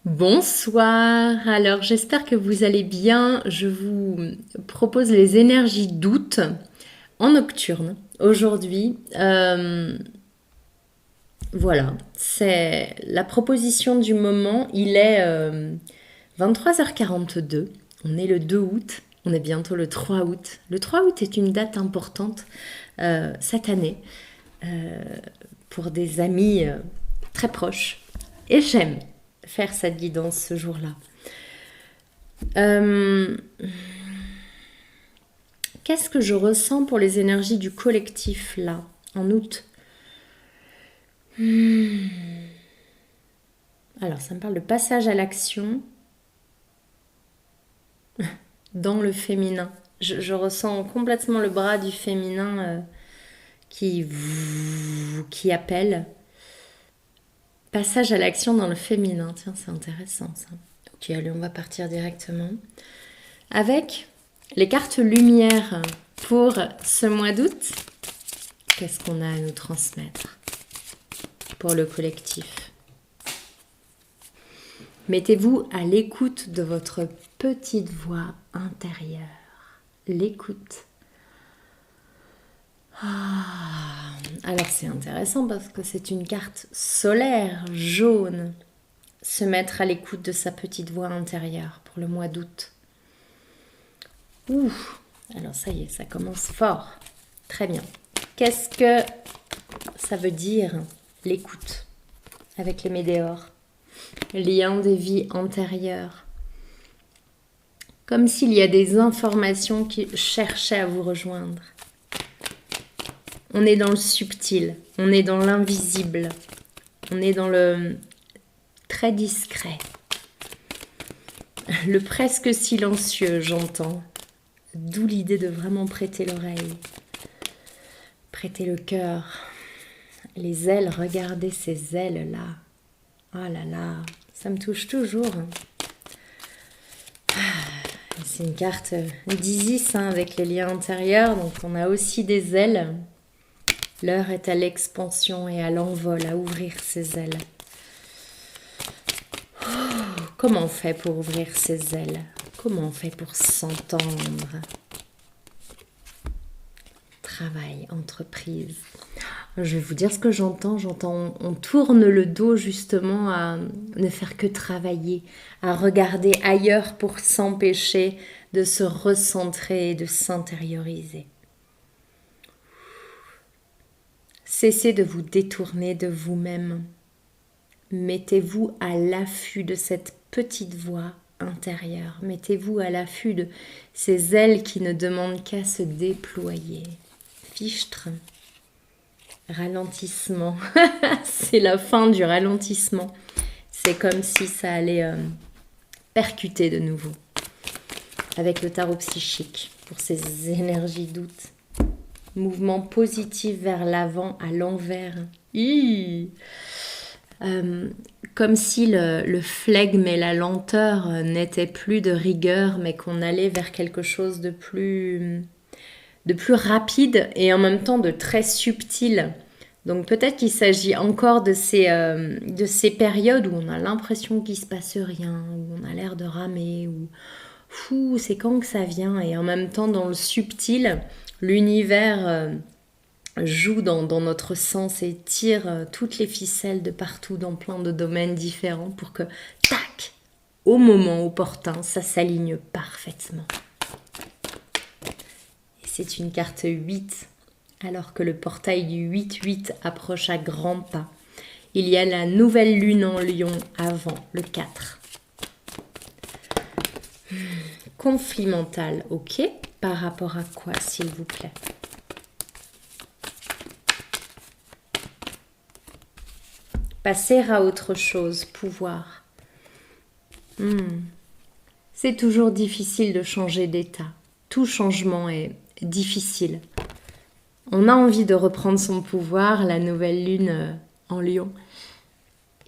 Bonsoir, alors j'espère que vous allez bien. Je vous propose les énergies d'août en nocturne aujourd'hui. Voilà, c'est la proposition du moment. Il est 23h42, on est le 2 août, on est bientôt le 3 août. Le 3 août est une date importante cette année pour des amis très proches et j'aime faire cette guidance ce jour-là. Euh, Qu'est-ce que je ressens pour les énergies du collectif là, en août? Alors, ça me parle de passage à l'action dans le féminin. Je ressens complètement le bras du féminin qui appelle. Passage à l'action dans le féminin. Tiens, c'est intéressant ça. Ok, allez, on va partir directement. Avec les cartes lumière pour ce mois d'août, qu'est-ce qu'on a à nous transmettre pour le collectif? Mettez-vous à l'écoute de votre petite voix intérieure. L'écoute. Alors c'est intéressant parce que c'est une carte solaire, jaune. Se mettre à l'écoute de sa petite voix intérieure pour le mois d'août. Ouh, alors ça y est, ça commence fort. Très bien. Qu'est-ce que ça veut dire l'écoute avec les météores? Lien des vies antérieures. Comme s'il y a des informations qui cherchaient à vous rejoindre. On est dans le subtil, on est dans l'invisible, on est dans le très discret. Le presque silencieux, j'entends. D'où l'idée de vraiment prêter l'oreille, prêter le cœur. Les ailes, regardez ces ailes-là. Oh là là, ça me touche toujours. C'est une carte d'Isis avec les liens intérieurs, donc on a aussi des ailes. L'heure est à l'expansion et à l'envol, à ouvrir ses ailes. Comment on fait pour ouvrir ses ailes? Comment on fait pour s'entendre? Travail, entreprise. Je vais vous dire ce que j'entends. On tourne le dos justement à ne faire que travailler, à regarder ailleurs pour s'empêcher de se recentrer et de s'intérioriser. Cessez de vous détourner de vous-même. Mettez-vous à l'affût de cette petite voix intérieure. Mettez-vous à l'affût de ces ailes qui ne demandent qu'à se déployer. Fichtre. Ralentissement. C'est la fin du ralentissement. C'est comme si ça allait percuter de nouveau. Avec le tarot psychique pour ces énergies d'août. Mouvement positif vers l'avant, à l'envers. Comme si le flegme et la lenteur n'étaient plus de rigueur, mais qu'on allait vers quelque chose de plus rapide et en même temps de très subtil. Donc peut-être qu'il s'agit encore de ces périodes où on a l'impression qu'il se passe rien, où on a l'air de ramer, où fou, c'est quand que ça vient. Et en même temps, dans le subtil, l'univers joue dans notre sens et tire toutes les ficelles de partout dans plein de domaines différents pour que, tac, au moment opportun, ça s'aligne parfaitement. Et c'est une carte 8, alors que le portail du 8-8 approche à grands pas. Il y a la nouvelle lune en Lion avant le 4. Conflit mental, ok. Par rapport à quoi, s'il vous plaît? Passer à autre chose, pouvoir. C'est toujours difficile de changer d'état. Tout changement est difficile. On a envie de reprendre son pouvoir, la nouvelle lune en Lion.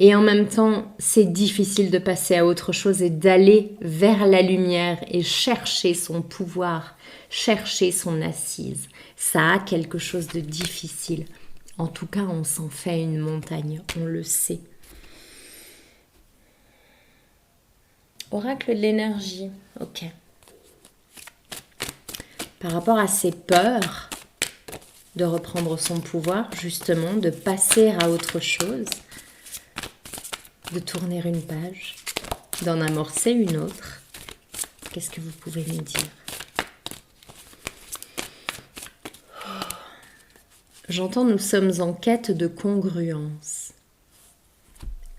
Et en même temps, c'est difficile de passer à autre chose et d'aller vers la lumière et chercher son pouvoir, chercher son assise. Ça a quelque chose de difficile. En tout cas, on s'en fait une montagne, on le sait. Oracle de l'énergie, ok. Par rapport à ses peurs de reprendre son pouvoir, justement, de passer à autre chose, de tourner une page, d'en amorcer une autre, qu'est-ce que vous pouvez me dire? J'entends nous sommes en quête de congruence.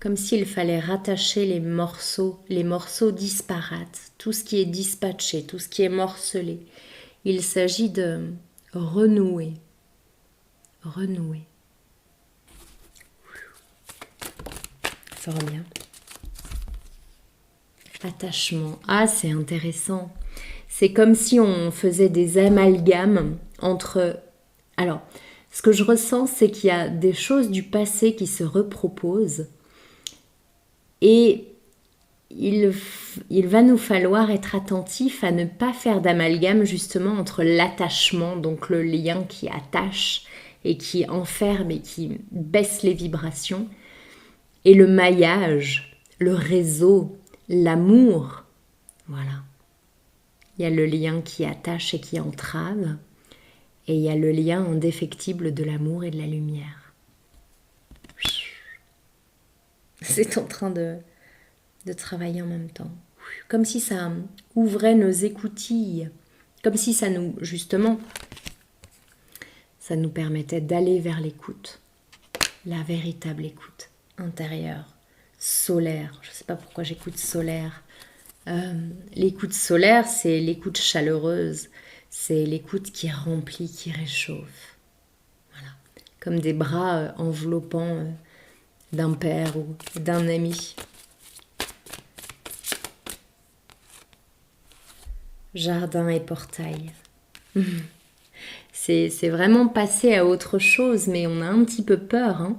Comme s'il fallait rattacher les morceaux disparates, tout ce qui est dispatché, tout ce qui est morcelé. Il s'agit de renouer. Renouer. Ça revient. Attachement. Ah, c'est intéressant. C'est comme si on faisait des amalgames entre... Alors, ce que je ressens, c'est qu'il y a des choses du passé qui se reproposent et il va nous falloir être attentif à ne pas faire d'amalgame justement entre l'attachement, donc le lien qui attache et qui enferme et qui baisse les vibrations, et le maillage, le réseau, l'amour. Voilà. Il y a le lien qui attache et qui entrave, et il y a le lien indéfectible de l'amour et de la lumière. C'est en train de travailler en même temps. Comme si ça ouvrait nos écoutilles, comme si ça nous, justement, ça nous permettait d'aller vers l'écoute, la véritable écoute intérieure, solaire. Je ne sais pas pourquoi j'écoute solaire. L'écoute solaire, c'est l'écoute chaleureuse, c'est l'écoute qui remplit, qui réchauffe. Voilà. Comme des bras enveloppants d'un père ou d'un ami. Jardin et portail. C'est vraiment passer à autre chose, mais on a un petit peu peur. Hein.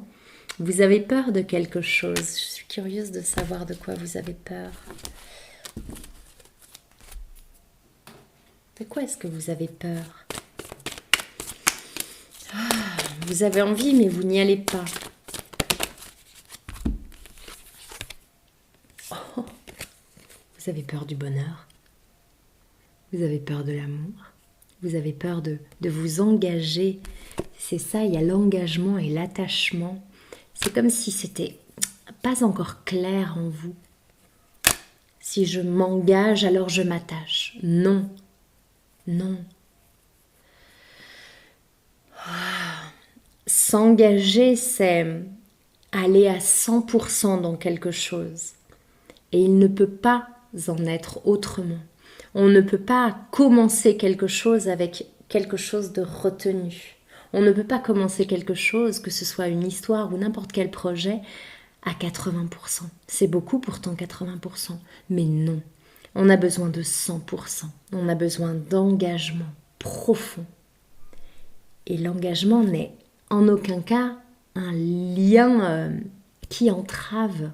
Vous avez peur de quelque chose. Je suis curieuse de savoir de quoi vous avez peur. De quoi est-ce que vous avez peur? Vous avez envie, mais vous n'y allez pas. Oh, vous avez peur du bonheur. Vous avez peur de l'amour. Vous avez peur de vous engager. C'est ça, il y a l'engagement et l'attachement. C'est comme si c'était pas encore clair en vous. Si je m'engage, alors je m'attache. Non. Non. S'engager, c'est aller à 100% dans quelque chose. Et il ne peut pas en être autrement. On ne peut pas commencer quelque chose avec quelque chose de retenu. On ne peut pas commencer quelque chose, que ce soit une histoire ou n'importe quel projet, à 80%. C'est beaucoup pourtant 80%. Mais non, on a besoin de 100%. On a besoin d'engagement profond. Et l'engagement n'est en aucun cas un lien qui entrave,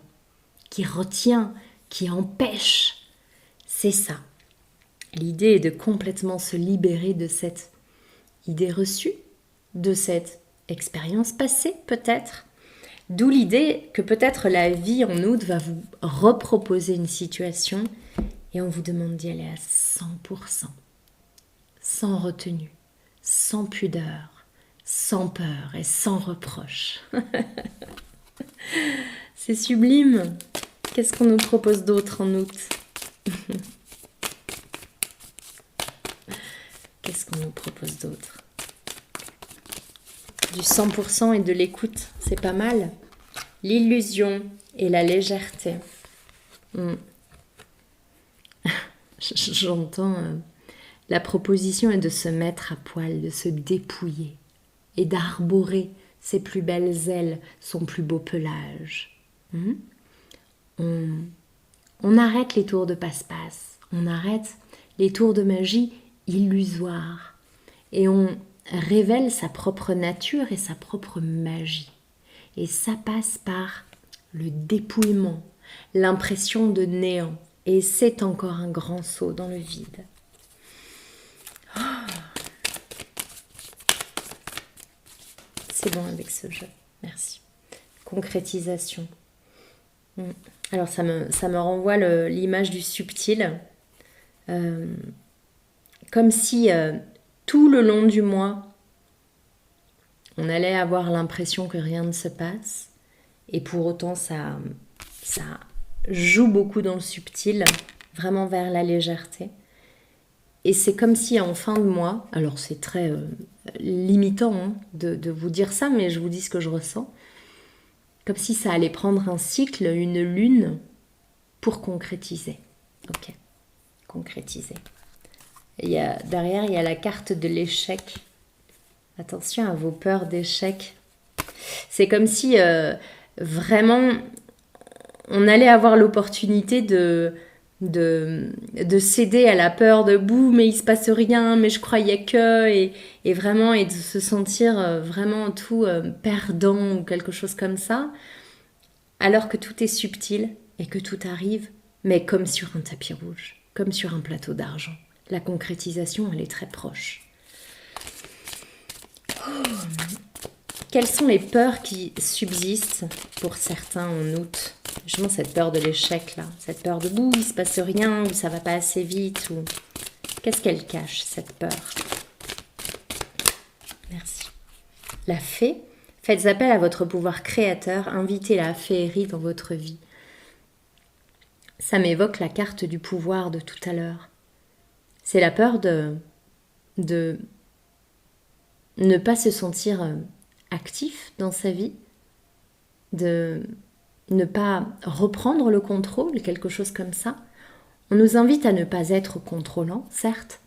qui retient, qui empêche. C'est ça. L'idée est de complètement se libérer de cette idée reçue, de cette expérience passée peut-être. D'où l'idée que peut-être la vie en août va vous reproposer une situation et on vous demande d'y aller à 100%, sans retenue, sans pudeur, sans peur et sans reproche. C'est sublime. Qu'est-ce qu'on nous propose d'autre en août? Qu'est-ce qu'on nous propose d'autre? Du 100% et de l'écoute, c'est pas mal. L'illusion et la légèreté. J'entends... la proposition est de se mettre à poil, de se dépouiller et d'arborer ses plus belles ailes, son plus beau pelage. On arrête les tours de passe-passe, on arrête les tours de magie illusoires et on révèle sa propre nature et sa propre magie. Et ça passe par le dépouillement, l'impression de néant. Et c'est encore un grand saut dans le vide. Oh. C'est bon avec ce jeu, merci. Concrétisation. Alors ça me renvoie l'image du subtil, euh, comme si tout le long du mois, on allait avoir l'impression que rien ne se passe, et pour autant ça joue beaucoup dans le subtil, vraiment vers la légèreté. Et c'est comme si en fin de mois, alors c'est très limitant hein, de vous dire ça, mais je vous dis ce que je ressens, comme si ça allait prendre un cycle, une lune, pour concrétiser. Ok, concrétiser. Et derrière, il y a la carte de l'échec. Attention à vos peurs d'échec. C'est comme si vraiment on allait avoir l'opportunité de céder à la peur de boum, mais il se passe rien, mais je croyais que, et vraiment, et de se sentir vraiment tout perdant ou quelque chose comme ça, alors que tout est subtil et que tout arrive, mais comme sur un tapis rouge, comme sur un plateau d'argent. La concrétisation, elle est très proche. Quelles sont les peurs qui subsistent pour certains en août? Justement cette peur de l'échec là, cette peur de boum, il se passe rien, ou ça va pas assez vite, ou qu'est-ce qu'elle cache cette peur? Merci. La fée, faites appel à votre pouvoir créateur, invitez la féerie dans votre vie. Ça m'évoque la carte du pouvoir de tout à l'heure. C'est la peur de ne pas se sentir actif dans sa vie, de ne pas reprendre le contrôle, quelque chose comme ça. On nous invite à ne pas être contrôlant, certes,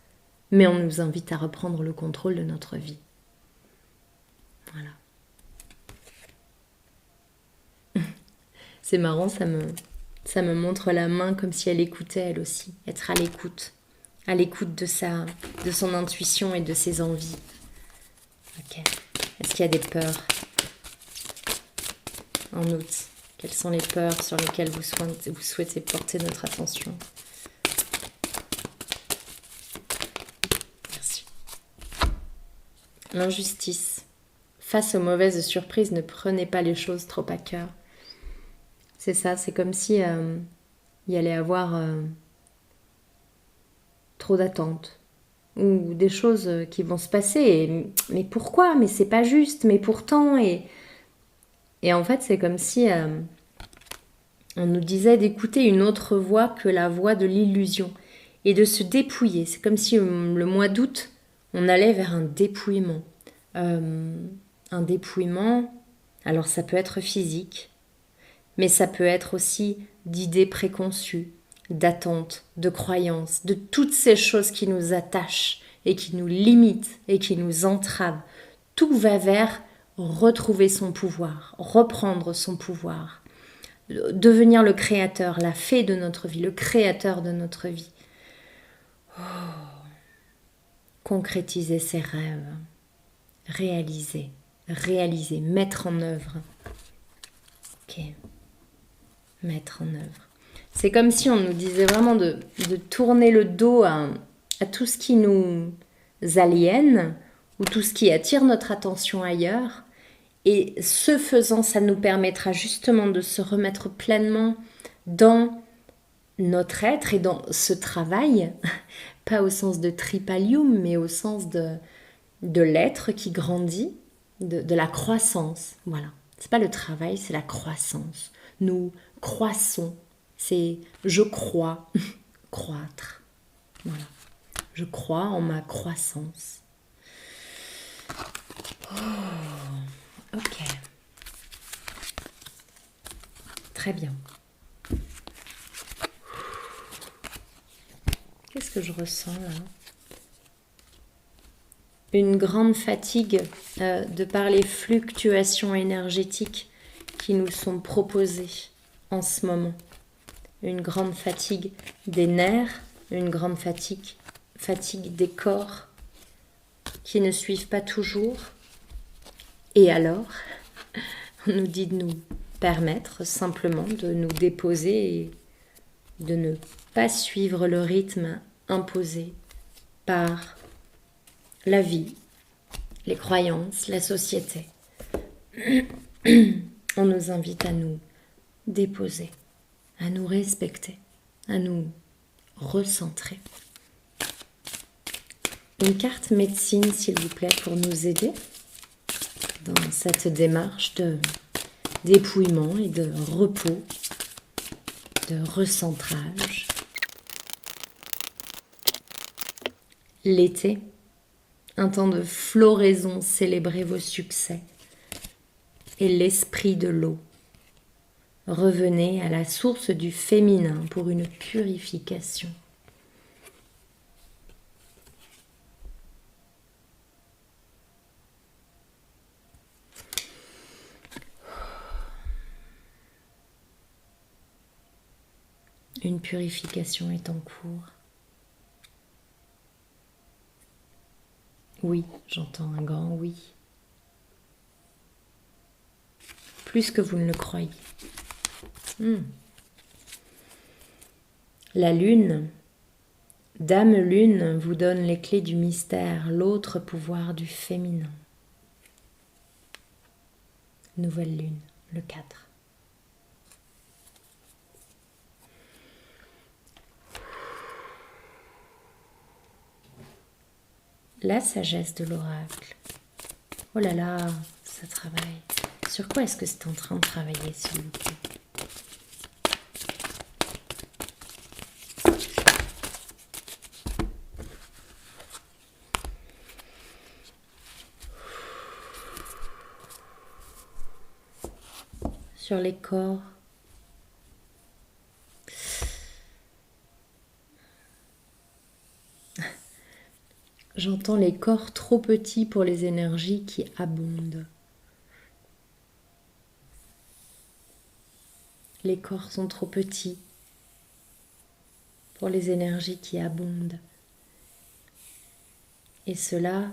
mais on nous invite à reprendre le contrôle de notre vie. Voilà. C'est marrant, ça me montre la main comme si elle écoutait elle aussi, être à l'écoute de son intuition et de ses envies. Ok. Est-ce qu'il y a des peurs en août? Quelles sont les peurs sur lesquelles vous souhaitez porter notre attention? Merci. L'injustice. Face aux mauvaises surprises, ne prenez pas les choses trop à cœur. C'est ça, c'est comme si il y allait avoir trop d'attentes ou des choses qui vont se passer. Mais pourquoi? Mais c'est pas juste. Mais pourtant et en fait, c'est comme si on nous disait d'écouter une autre voix que la voix de l'illusion et de se dépouiller. C'est comme si le mois d'août, on allait vers un dépouillement. Un dépouillement, alors ça peut être physique, mais ça peut être aussi d'idées préconçues, d'attentes, de croyances, de toutes ces choses qui nous attachent et qui nous limitent et qui nous entravent. Tout va vers retrouver son pouvoir, reprendre son pouvoir, devenir le créateur, la fée de notre vie, le créateur de notre vie. Oh. Concrétiser ses rêves, réaliser, mettre en œuvre. Ok, mettre en œuvre. C'est comme si on nous disait vraiment de tourner le dos à tout ce qui nous aliène ou tout ce qui attire notre attention ailleurs. Et ce faisant, ça nous permettra justement de se remettre pleinement dans notre être et dans ce travail, pas au sens de tripalium, mais au sens de l'être qui grandit, de la croissance. Voilà. C'est pas le travail, c'est la croissance. Nous croissons. C'est je crois, croître. Voilà. Je crois en ma croissance. Oh, ok. Très bien. Qu'est-ce que je ressens là? Une grande fatigue de par les fluctuations énergétiques qui nous sont proposées en ce moment. Une grande fatigue des nerfs, une grande fatigue des corps qui ne suivent pas toujours. Et alors, on nous dit de nous permettre simplement de nous déposer et de ne pas suivre le rythme imposé par la vie, les croyances, la société. On nous invite à nous déposer, à nous respecter, à nous recentrer. Une carte médecine, s'il vous plaît, pour nous aider dans cette démarche dépouillement et de repos, de recentrage. L'été, un temps de floraison, célébrez vos succès. Et l'esprit de l'eau. Revenez à la source du féminin pour une purification. Une purification est en cours. Oui, j'entends un grand oui. Plus que vous ne le croyez. La lune, Dame Lune, vous donne les clés du mystère, l'autre pouvoir du féminin. Nouvelle lune, le 4. La sagesse de l'oracle. Oh là là, ça travaille. Sur quoi est-ce que c'est en train de travailler, s'il vous plaît? Sur les corps. J'entends les corps trop petits pour les énergies qui abondent. Les corps sont trop petits pour les énergies qui abondent. Et cela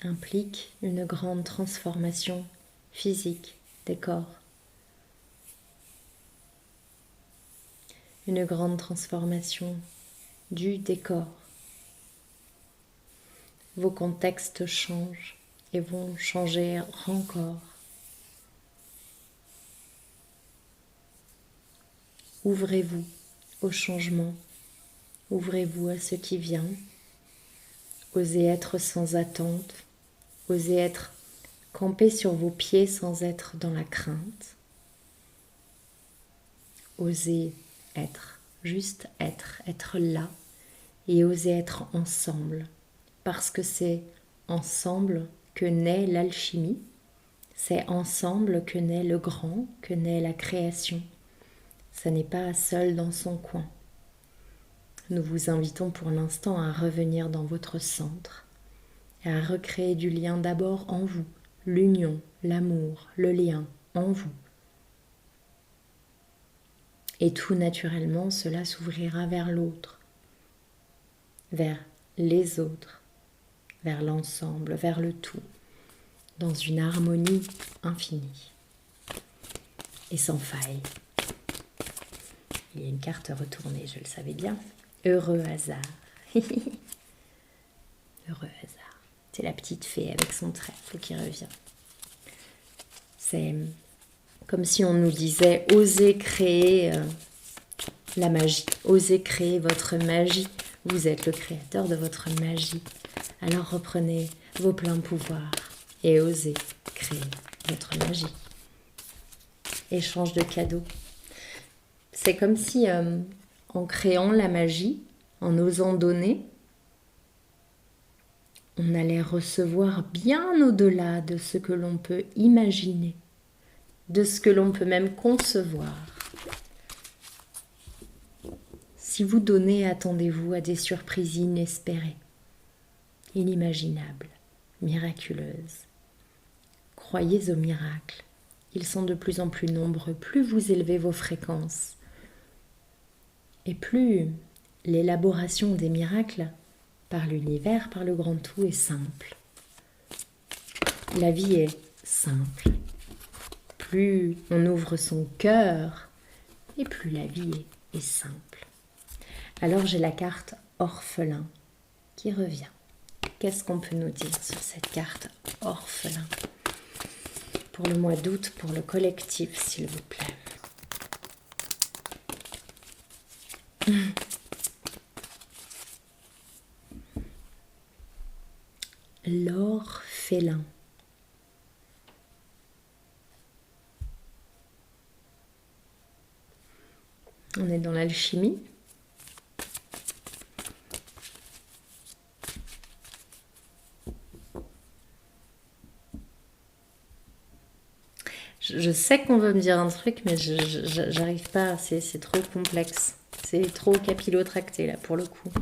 implique une grande transformation physique des corps. Une grande transformation du décor. Vos contextes changent et vont changer encore. Ouvrez-vous au changement, ouvrez-vous à ce qui vient. Osez être sans attente, osez être campé sur vos pieds sans être dans la crainte. Osez être, juste être là et osez être ensemble. Parce que c'est ensemble que naît l'alchimie, c'est ensemble que naît le grand, que naît la création. Ça n'est pas seul dans son coin. Nous vous invitons pour l'instant à revenir dans votre centre et à recréer du lien d'abord en vous, l'union, l'amour, le lien en vous. Et tout naturellement, cela s'ouvrira vers l'autre, vers les autres, vers l'ensemble, vers le tout, dans une harmonie infinie et sans faille. Il y a une carte retournée, je le savais bien. Heureux hasard. Heureux hasard. C'est la petite fée avec son trèfle qui revient. C'est comme si on nous disait, osez créer la magie, osez créer votre magie. Vous êtes le créateur de votre magie. Alors reprenez vos pleins pouvoirs et osez créer votre magie. Échange de cadeaux. C'est comme si en créant la magie, en osant donner, on allait recevoir bien au-delà de ce que l'on peut imaginer, de ce que l'on peut même concevoir. Si vous donnez, attendez-vous à des surprises inespérées, inimaginables, miraculeuses. Croyez aux miracles. Ils sont de plus en plus nombreux. Plus vous élevez vos fréquences, et plus l'élaboration des miracles par l'univers, par le grand tout est simple. La vie est simple. Plus on ouvre son cœur, et plus la vie est simple. Alors j'ai la carte orphelin qui revient. Qu'est-ce qu'on peut nous dire sur cette carte orphelin? Pour le mois d'août, pour le collectif, s'il vous plaît. l'or félin. On est dans l'alchimie. Je sais qu'on veut me dire un truc, mais j'arrive pas, c'est trop complexe. C'est trop capillotracté là pour le coup.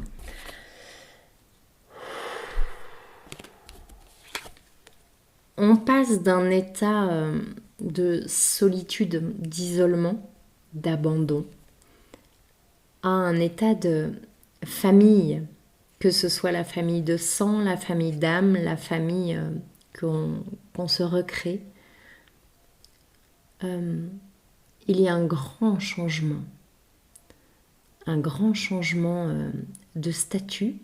On passe d'un état de solitude, d'isolement, d'abandon, à un état de famille, que ce soit la famille de sang, la famille d'âme, la famille qu'on se recrée. Il y a un grand changement de statut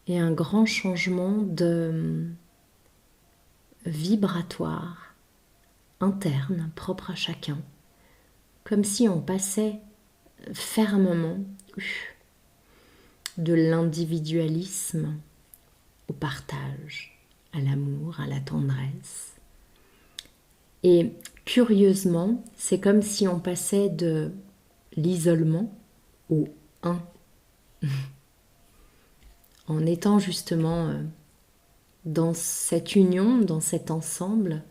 et un grand changement de vibratoire interne, propre à chacun, comme si on passait fermement de l'individualisme au partage, à l'amour, à la tendresse. Et curieusement, c'est comme si on passait de l'isolement au un, en étant justement dans cette union, dans cet ensemble,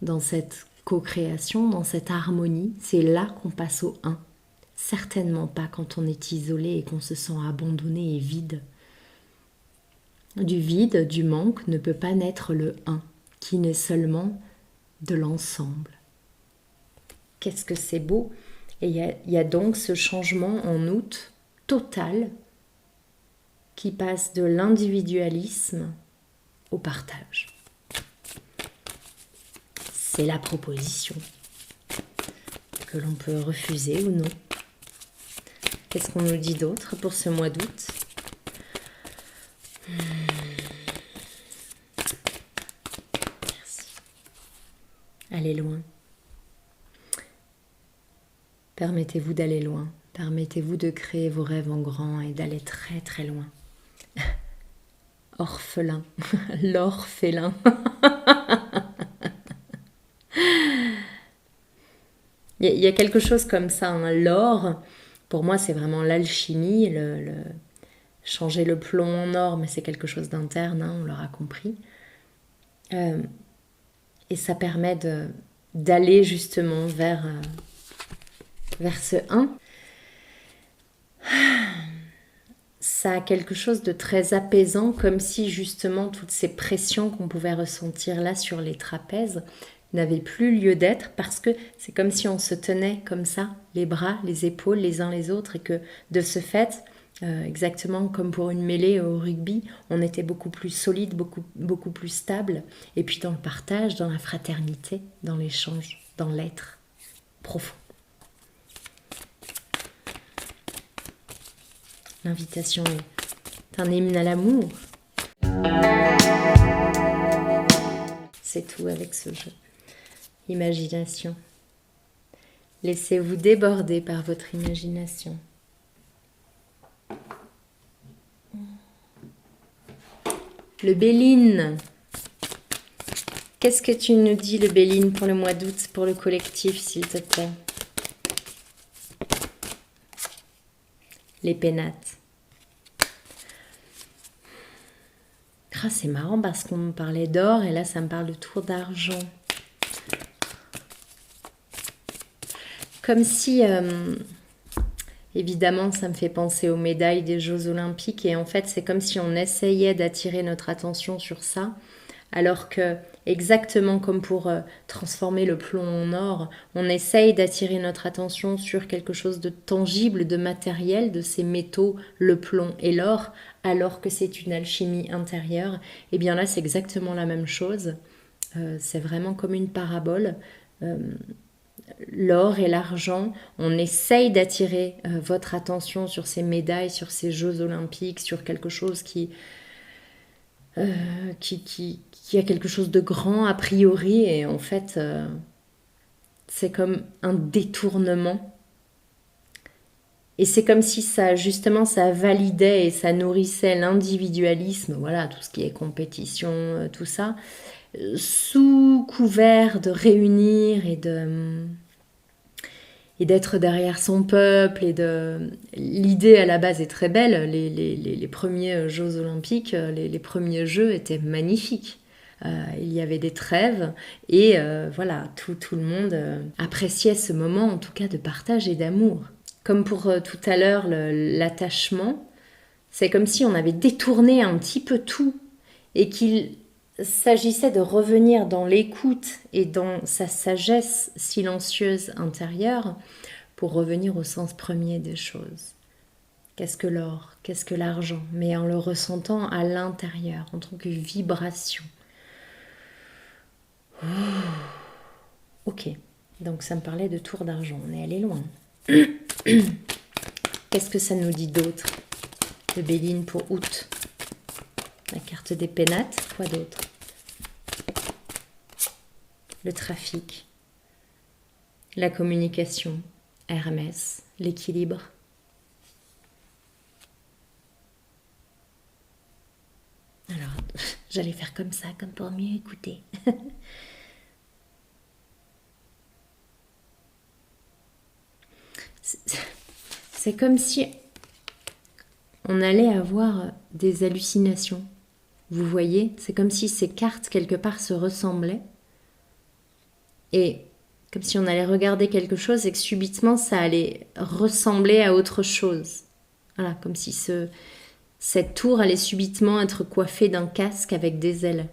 dans cette co-création, dans cette harmonie. C'est là qu'on passe au un. Certainement pas quand on est isolé et qu'on se sent abandonné et vide. Du vide, du manque ne peut pas naître le un, qui naît seulement de l'ensemble. Qu'est-ce que c'est beau! Et il y a donc ce changement en août total qui passe de l'individualisme au partage. C'est la proposition que l'on peut refuser ou non. Qu'est-ce qu'on nous dit d'autre pour ce mois d'août? Merci. Allez loin. Permettez-vous d'aller loin. Permettez-vous de créer vos rêves en grand et d'aller très très loin. Orphelin. L'orphelin. Il y a quelque chose comme ça, hein. L'or, pour moi, c'est vraiment l'alchimie, changer le plomb en or, mais c'est quelque chose d'interne, hein, on l'aura compris. Et ça permet d'aller justement vers ce 1. Ça a quelque chose de très apaisant, comme si justement toutes ces pressions qu'on pouvait ressentir là sur les trapèzes n'avaient plus lieu d'être, parce que c'est comme si on se tenait comme ça, les bras, les épaules les uns les autres, et que de ce fait, exactement comme pour une mêlée au rugby, on était beaucoup plus solide, beaucoup plus stable, et puis dans le partage, dans la fraternité, dans l'échange, dans l'être profond. L'invitation est un hymne à l'amour. C'est tout avec ce jeu. Imagination. Laissez-vous déborder par votre imagination. Le Béline. Qu'est-ce que tu nous dis, le Béline, pour le mois d'août, pour le collectif, s'il te plaît? Les pénates. Ah, c'est marrant parce qu'on me parlait d'or et là, ça me parle de tour d'argent. Comme si, évidemment, ça me fait penser aux médailles des Jeux Olympiques. Et en fait, c'est comme si on essayait d'attirer notre attention sur ça. Alors que, exactement comme pour transformer le plomb en or, on essaye d'attirer notre attention sur quelque chose de tangible, de matériel, de ces métaux, le plomb et l'or, alors que c'est une alchimie intérieure. Et bien là, c'est exactement la même chose. C'est vraiment comme une parabole. L'or et l'argent, on essaye d'attirer votre attention sur ces médailles, sur ces Jeux Olympiques, sur quelque chose qui a quelque chose de grand a priori, et en fait, c'est comme un détournement Et c'est comme si ça, justement, ça validait et ça nourrissait l'individualisme, voilà, tout ce qui est compétition, tout ça, sous couvert de réunir et d'être derrière son peuple. L'idée à la base est très belle. Les premiers Jeux olympiques, les premiers Jeux étaient magnifiques. Il y avait des trêves et voilà, tout le monde appréciait ce moment, en tout cas, de partage et d'amour. Comme pour tout à l'heure, l'attachement, c'est comme si on avait détourné un petit peu tout et qu'il s'agissait de revenir dans l'écoute et dans sa sagesse silencieuse intérieure pour revenir au sens premier des choses. Qu'est-ce que l'or? Qu'est-ce que l'argent? Mais en le ressentant à l'intérieur, en tant que vibration. Oh. Ok, donc ça me parlait de tour d'argent, on est allé loin. Qu'est-ce que ça nous dit d'autre de Béline pour août? La carte des pénates, quoi d'autre? Le trafic, la communication, Hermès, l'équilibre. Alors, j'allais faire comme ça, comme pour mieux écouter. C'est comme si on allait avoir des hallucinations. Vous voyez, c'est comme si ces cartes quelque part se ressemblaient. Et comme si on allait regarder quelque chose et que subitement ça allait ressembler à autre chose. Voilà, comme si cette tour allait subitement être coiffée d'un casque avec des ailes.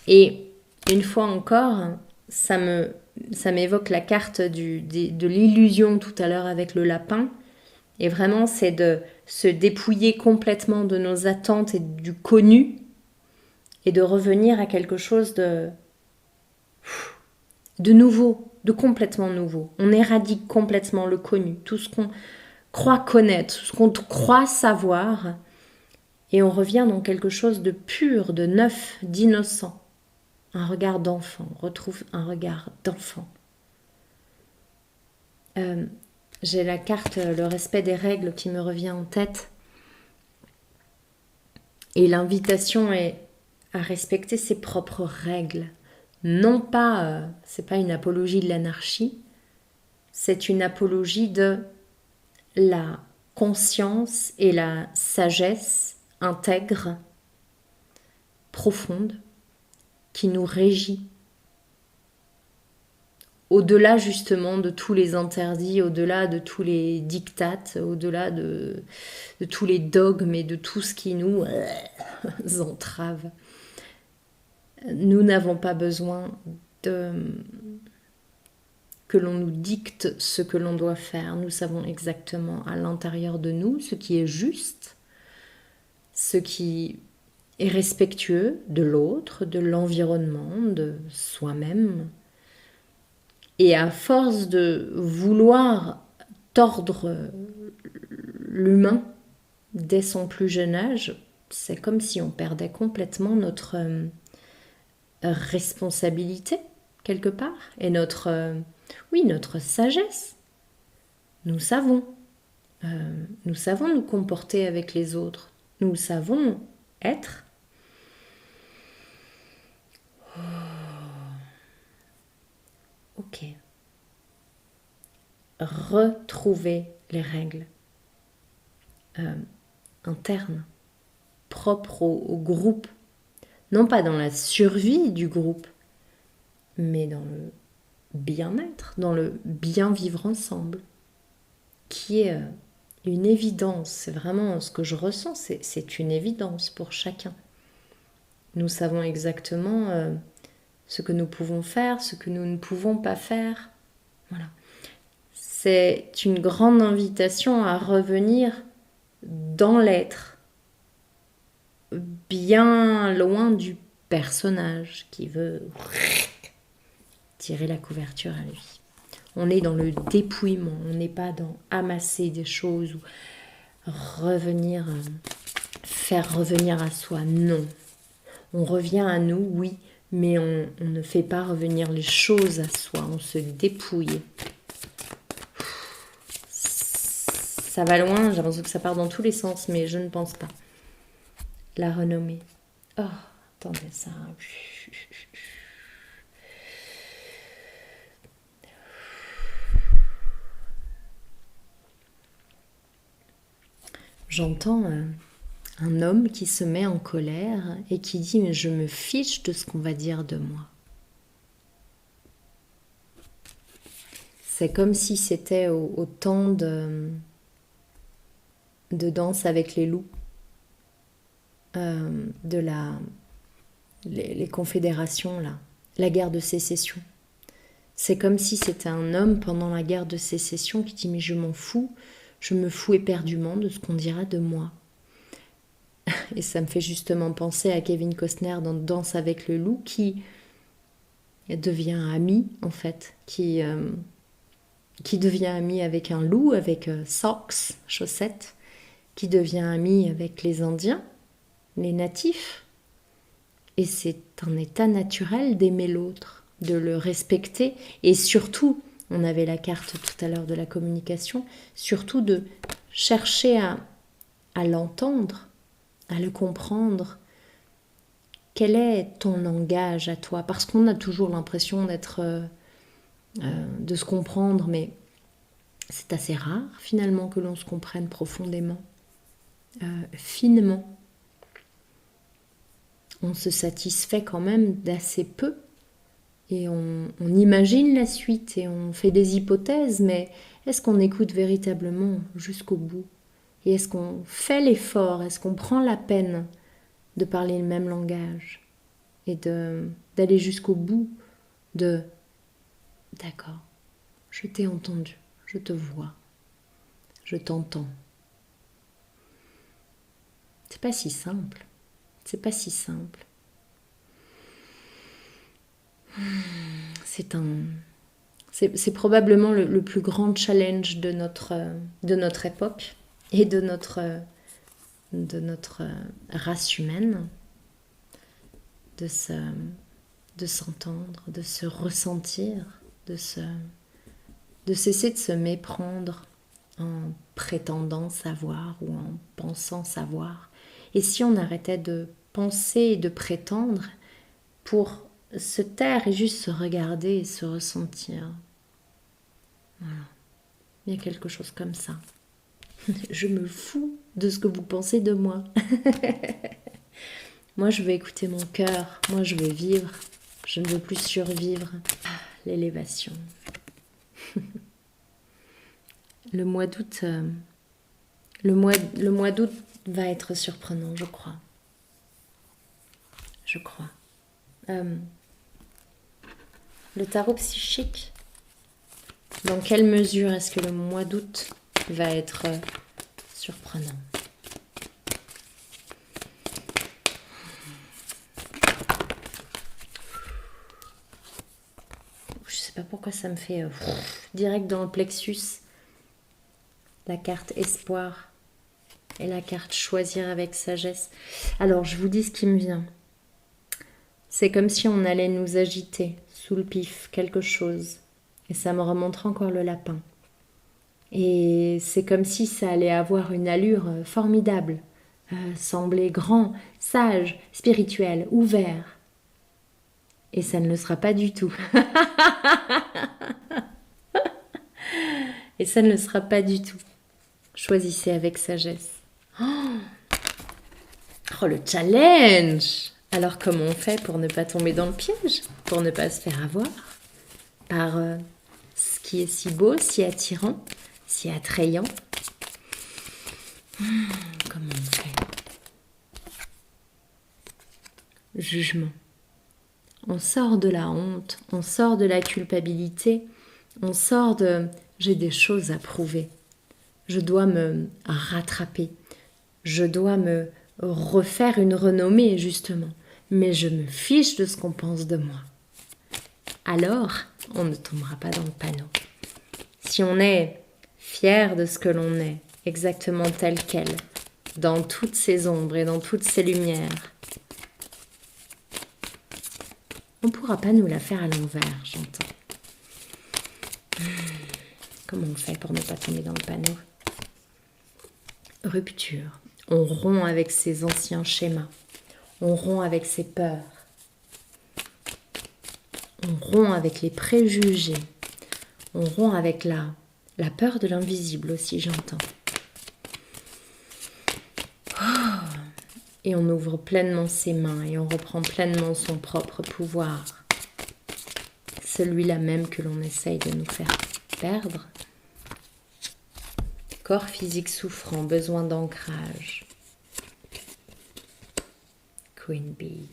Et une fois encore, ça m'évoque la carte de l'illusion tout à l'heure avec le lapin. Et vraiment, c'est de se dépouiller complètement de nos attentes et du connu et de revenir à quelque chose de nouveau, de complètement nouveau. On éradique complètement le connu, tout ce qu'on croit connaître, tout ce qu'on croit savoir, et on revient dans quelque chose de pur, de neuf, d'innocent. Un regard d'enfant, on retrouve un regard d'enfant. J'ai la carte le respect des règles qui me revient en tête. Et l'invitation est à respecter ses propres règles. Non pas, c'est pas une apologie de l'anarchie, c'est une apologie de la conscience et la sagesse intègre, profonde, qui nous régit. Au-delà justement de tous les interdits, au-delà de tous les dictates, au-delà de tous les dogmes et de tout ce qui nous entrave. Nous n'avons pas besoin que l'on nous dicte ce que l'on doit faire. Nous savons exactement à l'intérieur de nous ce qui est juste, ce qui est respectueux de l'autre, de l'environnement, de soi-même. Et à force de vouloir tordre l'humain dès son plus jeune âge, c'est comme si on perdait complètement notre responsabilité quelque part et notre sagesse. Nous savons nous comporter avec les autres, nous savons être. Ok. Retrouver les règles internes, propres au groupe. Non pas dans la survie du groupe, mais dans le bien-être, dans le bien vivre ensemble, qui est une évidence. C'est vraiment ce que je ressens, c'est une évidence pour chacun. Nous savons exactement ce que nous pouvons faire, ce que nous ne pouvons pas faire. Voilà. C'est une grande invitation à revenir dans l'être, bien loin du personnage qui veut tirer la couverture à lui. On est dans le dépouillement, on n'est pas dans amasser des choses ou faire revenir à soi. Non. On revient à nous, oui, mais on ne fait pas revenir les choses à soi, on se dépouille. Ça va loin, j'ai l'impression que ça part dans tous les sens, mais je ne pense pas. La renommée. Oh, attendez ça. J'entends un homme qui se met en colère et qui dit « Mais je me fiche de ce qu'on va dire de moi ». C'est comme si c'était au temps de Danse avec les loups, les confédérations, là, la guerre de sécession. C'est comme si c'était un homme pendant la guerre de sécession qui dit « Mais je m'en fous, je me fous éperdument de ce qu'on dira de moi ». Et ça me fait justement penser à Kevin Costner dans Danse avec le loup qui devient ami, en fait, qui devient ami avec un loup, avec socks, chaussettes, qui devient ami avec les Indiens, les natifs. Et c'est un état naturel d'aimer l'autre, de le respecter. Et surtout, on avait la carte tout à l'heure de la communication, surtout de chercher à l'entendre, à le comprendre. Quel est ton langage à toi? Parce qu'on a toujours l'impression de se comprendre, mais c'est assez rare finalement que l'on se comprenne profondément, finement. On se satisfait quand même d'assez peu et on imagine la suite et on fait des hypothèses, mais est-ce qu'on écoute véritablement jusqu'au bout? Et est-ce qu'on fait l'effort? Est-ce qu'on prend la peine de parler le même langage et d'aller jusqu'au bout de « D'accord, je t'ai entendu, je te vois, je t'entends ». C'est pas si simple. C'est pas si simple. C'est probablement le plus grand challenge de notre époque et de notre race humaine, de s'entendre, de se ressentir, de cesser de se méprendre en prétendant savoir ou en pensant savoir. Et si on arrêtait de penser et de prétendre pour se taire et juste se regarder et se ressentir. Voilà. Il y a quelque chose comme ça. Je me fous de ce que vous pensez de moi. Moi, je veux écouter mon cœur. Moi, je veux vivre. Je ne veux plus survivre. Ah, l'élévation. Le mois d'août... le mois d'août va être surprenant, je crois. Je crois. Le tarot psychique, dans quelle mesure est-ce que le mois d'août va être surprenant? Je sais pas pourquoi ça me fait direct dans le plexus la carte espoir et la carte choisir avec sagesse. Alors je vous dis ce qui me vient. C'est comme si on allait nous agiter sous le pif quelque chose. Et ça me remonterait encore le lapin. Et c'est comme si ça allait avoir une allure formidable, sembler grand, sage, spirituel, ouvert. Et ça ne le sera pas du tout. Et ça ne le sera pas du tout. Choisissez avec sagesse. Oh, le challenge! Alors comment on fait pour ne pas tomber dans le piège? Pour ne pas se faire avoir par ce qui est si beau, si attirant, si attrayant? Comment on fait? Jugement. On sort de la honte, on sort de la culpabilité, on sort de « j'ai des choses à prouver ». Je dois me rattraper, je dois me refaire une renommée justement, mais je me fiche de ce qu'on pense de moi. Alors, on ne tombera pas dans le panneau. Si on est fier de ce que l'on est, exactement tel quel, dans toutes ses ombres et dans toutes ses lumières, on ne pourra pas nous la faire à l'envers, j'entends. Comment on fait pour ne pas tomber dans le panneau? rupture. On rompt avec ses anciens schémas. On rompt avec ses peurs. On rompt avec les préjugés. On rompt avec la peur de l'invisible aussi, j'entends. Et on ouvre pleinement ses mains et on reprend pleinement son propre pouvoir. Celui-là même que l'on essaye de nous faire perdre. Corps physique souffrant, besoin d'ancrage. Queen Bee.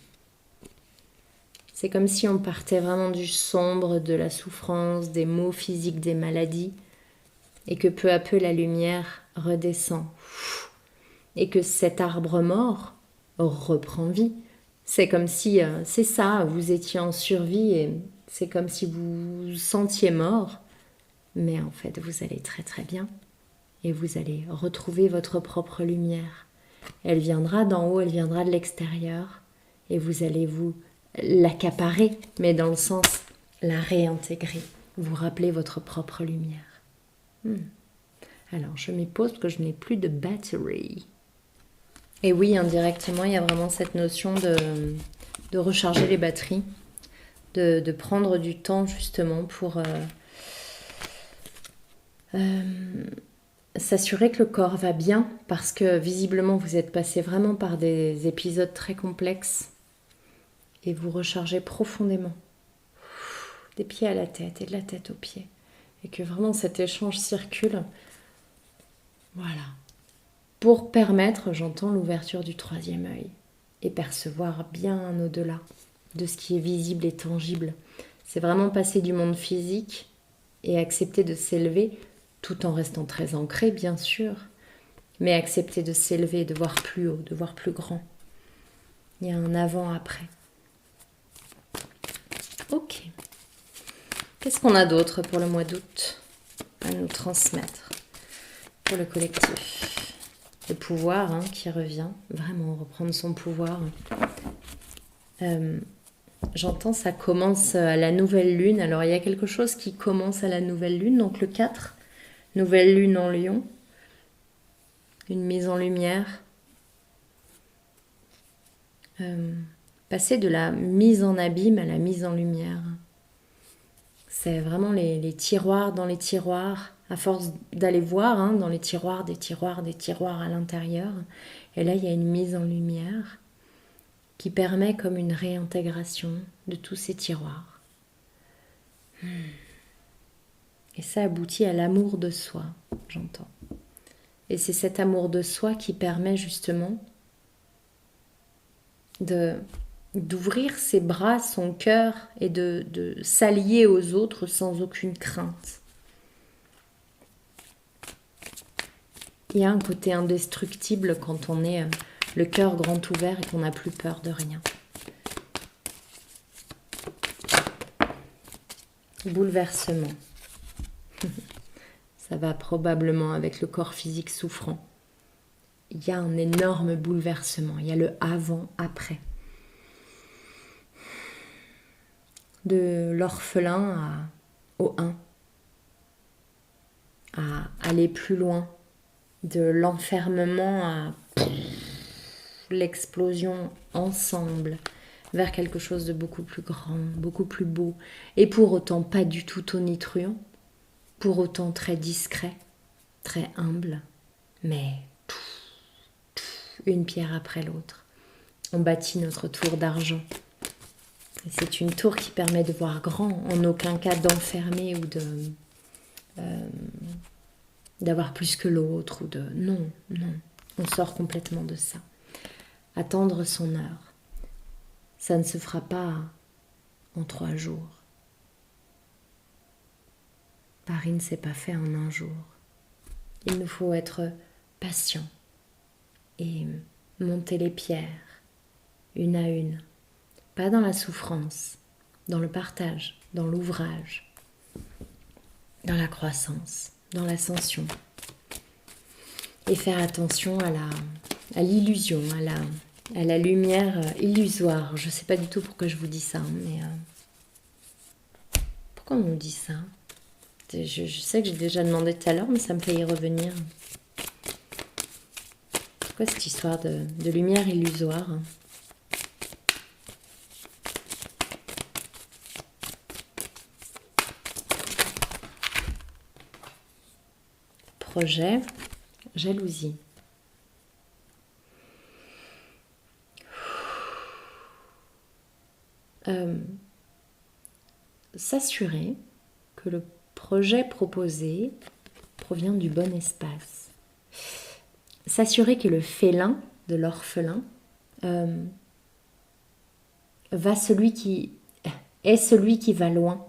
C'est comme si on partait vraiment du sombre, de la souffrance, des maux physiques, des maladies, et que peu à peu la lumière redescend. Et que cet arbre mort reprend vie. C'est comme si, c'est ça, vous étiez en survie et c'est comme si vous vous sentiez mort, mais en fait vous allez très très bien et vous allez retrouver votre propre lumière. Elle viendra d'en haut, elle viendra de l'extérieur et vous allez vous l'accaparer, mais dans le sens la réintégrer, vous rappeler votre propre lumière. Alors je m'y pose parce que je n'ai plus de batterie. Et oui, indirectement, il y a vraiment cette notion de recharger les batteries, de prendre du temps justement pour s'assurer que le corps va bien, parce que visiblement vous êtes passé vraiment par des épisodes très complexes et vous rechargez profondément, des pieds à la tête et de la tête aux pieds, et que vraiment cet échange circule, voilà. Pour permettre, j'entends, l'ouverture du troisième œil et percevoir bien au-delà de ce qui est visible et tangible. C'est vraiment passer du monde physique et accepter de s'élever tout en restant très ancré, bien sûr, mais accepter de s'élever, de voir plus haut, de voir plus grand. Il y a un avant-après. Ok. Qu'est-ce qu'on a d'autre pour le mois d'août à nous transmettre pour le collectif? Le pouvoir qui revient, vraiment reprendre son pouvoir. J'entends, ça commence à la nouvelle lune. Alors il y a quelque chose qui commence à la nouvelle lune, donc le 4, nouvelle lune en Lion, une mise en lumière. Passer de la mise en abîme à la mise en lumière. C'est vraiment les tiroirs dans les tiroirs, à force d'aller voir dans les tiroirs, des tiroirs, des tiroirs à l'intérieur. Et là, il y a une mise en lumière qui permet comme une réintégration de tous ces tiroirs. Et ça aboutit à l'amour de soi, j'entends. Et c'est cet amour de soi qui permet justement d'ouvrir ses bras, son cœur et de s'allier aux autres sans aucune crainte. Il y a un côté indestructible quand on est le cœur grand ouvert et qu'on n'a plus peur de rien. Bouleversement. Ça va probablement avec le corps physique souffrant. Il y a un énorme bouleversement. Il y a le avant-après. De l'orphelin au un. À aller plus loin. De l'enfermement à l'explosion ensemble vers quelque chose de beaucoup plus grand, beaucoup plus beau, et pour autant pas du tout tonitruant, pour autant très discret, très humble, mais une pierre après l'autre. On bâtit notre tour d'argent. Et c'est une tour qui permet de voir grand, en aucun cas d'enfermer ou d'avoir plus que l'autre, ou de... Non, on sort complètement de ça. Attendre son heure. Ça ne se fera pas en 3 jours. Paris ne s'est pas fait en un jour. Il nous faut être patient et monter les pierres, une à une. Pas dans la souffrance, dans le partage, dans l'ouvrage, dans la croissance, dans l'ascension. Et faire attention à l'illusion, à la lumière illusoire. Je ne sais pas du tout pourquoi je vous dis ça, mais pourquoi on nous dit ça? Je sais que j'ai déjà demandé tout à l'heure, mais ça me fait y revenir. quoi cette histoire de lumière illusoire? Projet, jalousie. S'assurer que le projet proposé provient du bon espace. S'assurer que le félin de l'orphelin est celui qui va loin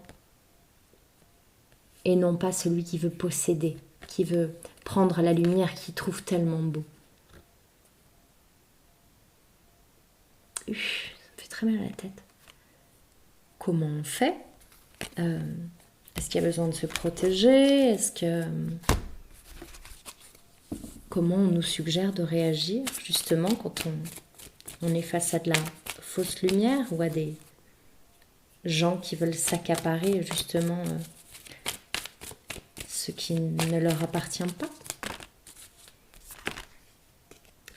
et non pas celui qui veut posséder, qui veut prendre la lumière qu'il trouve tellement beau. Ça me fait très mal à la tête. Comment on fait? Est-ce qu'il y a besoin de se protéger? Comment on nous suggère de réagir justement quand on est face à de la fausse lumière ou à des gens qui veulent s'accaparer justement ce qui ne leur appartient pas?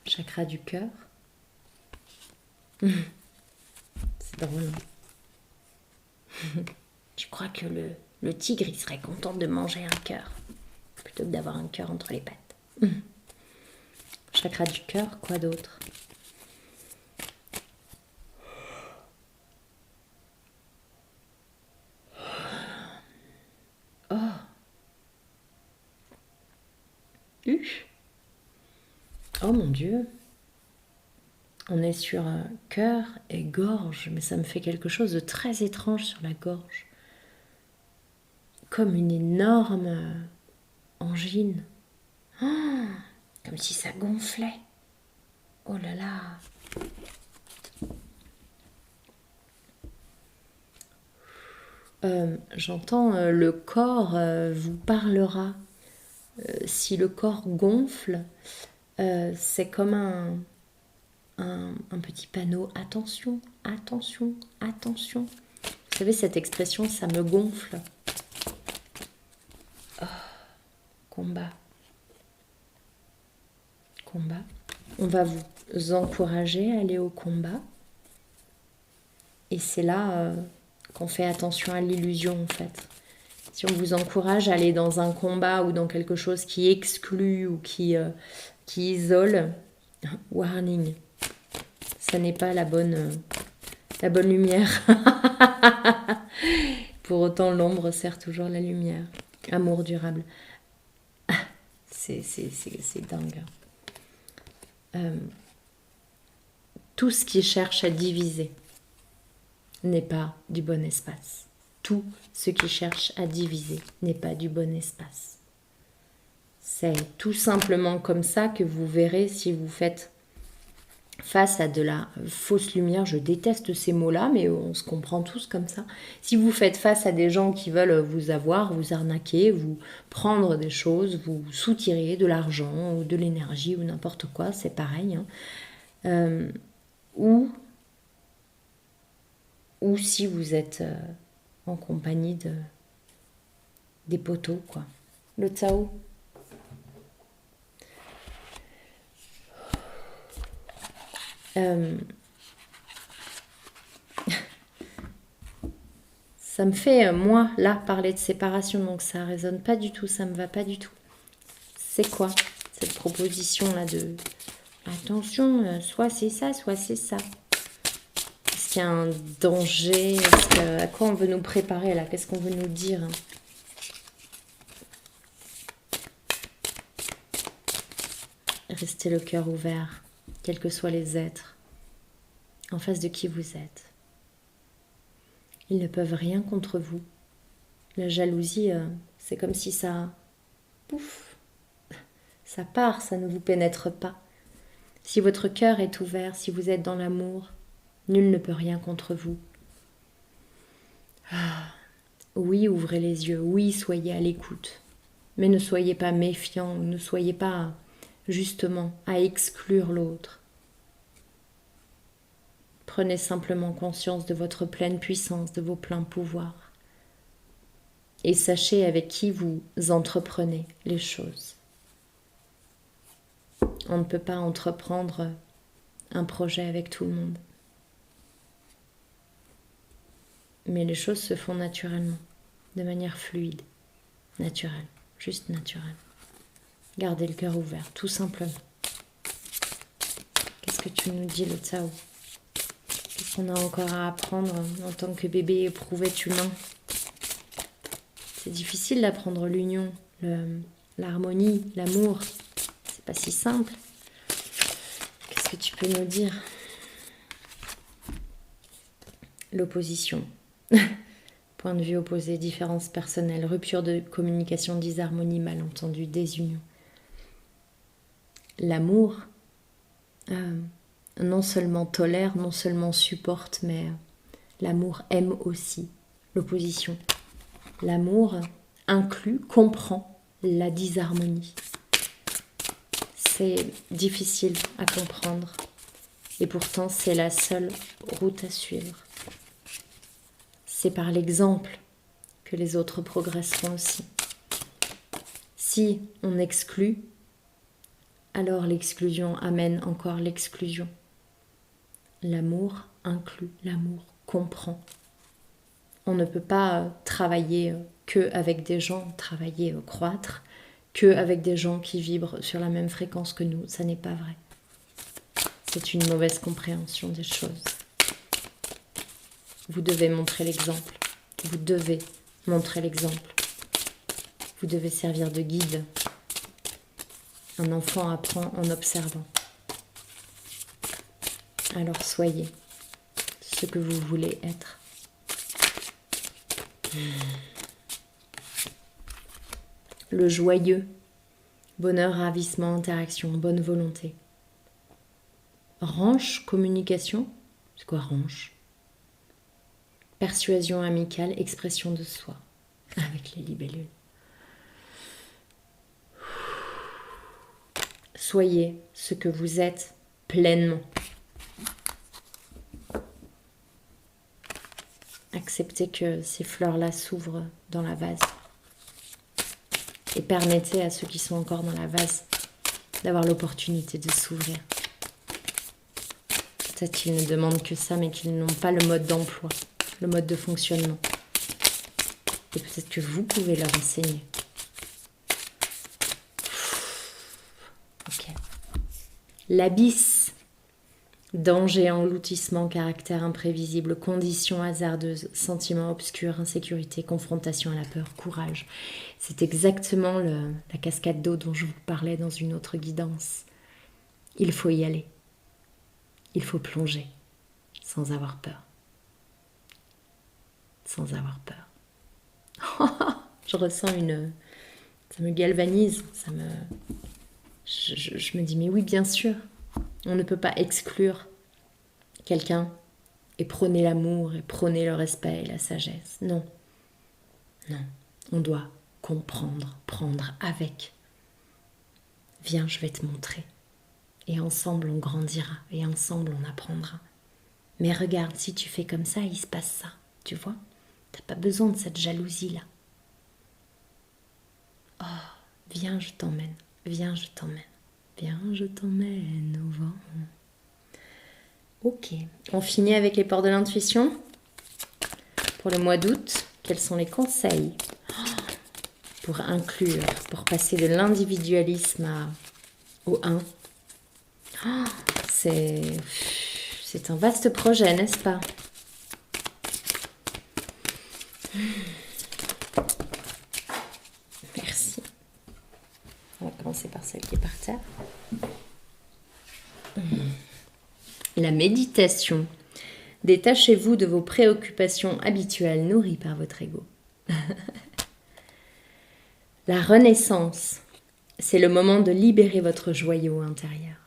Chakra du cœur. C'est drôle. Je crois que le tigre, il serait content de manger un cœur plutôt que d'avoir un cœur entre les pattes. Chakra du cœur, quoi d'autre? Oh mon Dieu. On est sur cœur et gorge, mais ça me fait quelque chose de très étrange sur la gorge. Comme une énorme angine. Oh, comme si ça gonflait. Oh là là. J'entends le corps vous parlera. Si le corps gonfle, c'est comme un petit panneau. Attention, attention, attention. Vous savez, cette expression, ça me gonfle. Oh, combat. Combat. On va vous encourager à aller au combat. Et c'est là qu'on fait attention à l'illusion, en fait. Si on vous encourage à aller dans un combat ou dans quelque chose qui exclut ou qui isole, warning, ça n'est pas la bonne lumière. Pour autant, l'ombre sert toujours la lumière. Amour durable. C'est dingue. Tout ce qui cherche à diviser n'est pas du bon espace. Tout ce qui cherche à diviser n'est pas du bon espace. C'est tout simplement comme ça que vous verrez si vous faites face à de la fausse lumière. Je déteste ces mots-là, mais on se comprend tous comme ça. Si vous faites face à des gens qui veulent vous avoir, vous arnaquer, vous prendre des choses, vous soutirer de l'argent ou de l'énergie ou n'importe quoi, c'est pareil. Ou si vous êtes en compagnie des poteaux, quoi. Le Tao. Ça me fait, moi, là, parler de séparation, donc ça résonne pas du tout, ça me va pas du tout. C'est quoi cette proposition-là de attention, soit c'est ça, soit c'est ça? Est-ce qu'il y a un danger? À quoi on veut nous préparer là? Qu'est-ce qu'on veut nous dire? Restez le cœur ouvert, quels que soient les êtres, en face de qui vous êtes. Ils ne peuvent rien contre vous. La jalousie, c'est comme si ça... Pouf, ça part, ça ne vous pénètre pas. Si votre cœur est ouvert, si vous êtes dans l'amour, nul ne peut rien contre vous. Oui, ouvrez les yeux, oui, soyez à l'écoute. Mais ne soyez pas méfiants, ne soyez pas, justement, à exclure l'autre. Prenez simplement conscience de votre pleine puissance, de vos pleins pouvoirs. Et sachez avec qui vous entreprenez les choses. On ne peut pas entreprendre un projet avec tout le monde. Mais les choses se font naturellement, de manière fluide, naturelle, juste naturelle. Gardez le cœur ouvert, tout simplement. Qu'est-ce que tu nous dis, le Tao? Qu'est-ce qu'on a encore à apprendre en tant que bébé éprouvé humain? C'est difficile d'apprendre l'union, l'harmonie, l'amour. C'est pas si simple. Qu'est-ce que tu peux nous dire? L'opposition. Point de vue opposé, différences personnelles, rupture de communication, disharmonie, malentendu, désunion. L'amour, non seulement tolère, non seulement supporte, mais l'amour aime aussi. L'opposition. L'amour inclut, comprend la disharmonie. C'est difficile à comprendre et pourtant c'est la seule route à suivre. C'est par l'exemple que les autres progresseront aussi. Si on exclut, alors l'exclusion amène encore l'exclusion. L'amour inclut, l'amour comprend. On ne peut pas travailler que avec des gens, travailler, croître, que avec des gens qui vibrent sur la même fréquence que nous. Ça n'est pas vrai. C'est une mauvaise compréhension des choses. Vous devez montrer l'exemple. Vous devez montrer l'exemple. Vous devez servir de guide. Un enfant apprend en observant. Alors soyez ce que vous voulez être. Le joyeux, bonheur, ravissement, interaction, bonne volonté. Ranche, communication, c'est quoi ranche? Persuasion amicale, expression de soi, avec les libellules. Soyez ce que vous êtes pleinement. Acceptez que ces fleurs-là s'ouvrent dans la vase. Et permettez à ceux qui sont encore dans la vase d'avoir l'opportunité de s'ouvrir. Peut-être qu'ils ne demandent que ça, mais qu'ils n'ont pas le mode d'emploi, le mode de fonctionnement. Et peut-être que vous pouvez leur enseigner. Ok. L'abysse. Danger, engloutissement, caractère imprévisible, conditions hasardeuses, sentiments obscurs, insécurité, confrontation à la peur, courage. C'est exactement la cascade d'eau dont je vous parlais dans une autre guidance. Il faut y aller. Il faut plonger sans avoir peur. Sans avoir peur. Je ressens ça me galvanise, je me dis mais oui bien sûr. On ne peut pas exclure quelqu'un et prôner l'amour et prôner le respect et la sagesse. Non. Non. On doit comprendre, prendre avec. Viens, je vais te montrer. Et ensemble, on grandira. Et ensemble, on apprendra. Mais regarde, si tu fais comme ça, il se passe ça. Tu vois? T'as pas besoin de cette jalousie-là. Oh, viens, je t'emmène. Viens, je t'emmène. Viens, je t'emmène au vent. Ok, on finit avec les ports de l'intuition. Pour le mois d'août, quels sont les conseils pour inclure, pour passer de l'individualisme au un? C'est un vaste projet, n'est-ce pas? Merci. On va commencer par celle qui est par terre. La méditation. Détachez-vous de vos préoccupations habituelles nourries par votre ego. La renaissance, c'est le moment de libérer votre joyau intérieur.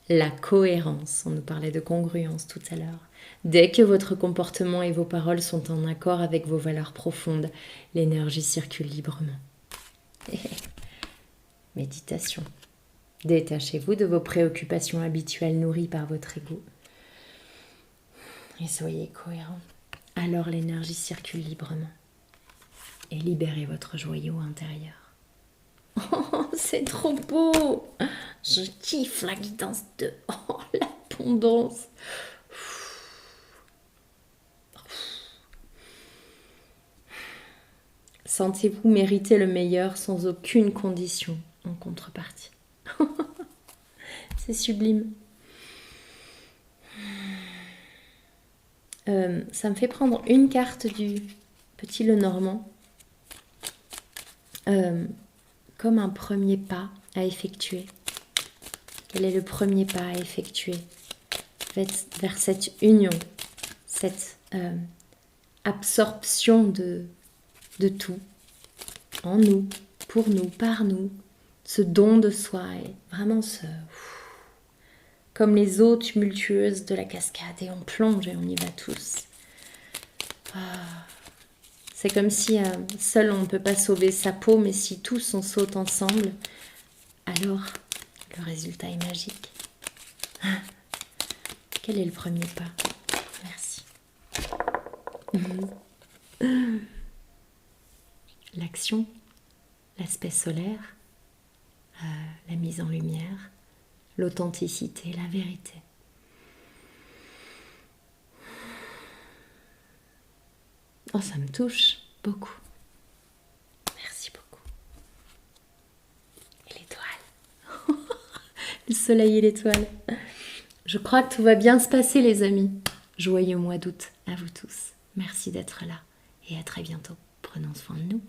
La cohérence, on nous parlait de congruence tout à l'heure. Dès que votre comportement et vos paroles sont en accord avec vos valeurs profondes, l'énergie circule librement. Méditation. Détachez-vous de vos préoccupations habituelles nourries par votre ego. Et soyez cohérent. Alors l'énergie circule librement. Et libérez votre joyau intérieur. Oh, c'est trop beau. Je kiffe la guidance de... Oh, l'abondance. Sentez-vous mériter le meilleur sans aucune condition en contrepartie. C'est sublime. Ça me fait prendre une carte du petit Lenormand comme un premier pas à effectuer. Quel est le premier pas à effectuer vers cette union, cette absorption de tout, en nous, pour nous, par nous, ce don de soi et vraiment comme les eaux tumultueuses de la cascade et on plonge et on y va tous. C'est comme si seul on ne peut pas sauver sa peau, mais si tous on saute ensemble, alors le résultat est magique. Quel est le premier pas? Merci. L'action, l'aspect solaire, la mise en lumière, l'authenticité, la vérité. Oh, ça me touche beaucoup. Merci beaucoup. Et l'étoile. Le soleil et l'étoile. Je crois que tout va bien se passer, les amis. Joyeux mois d'août à vous tous. Merci d'être là et à très bientôt. Prenons soin de nous.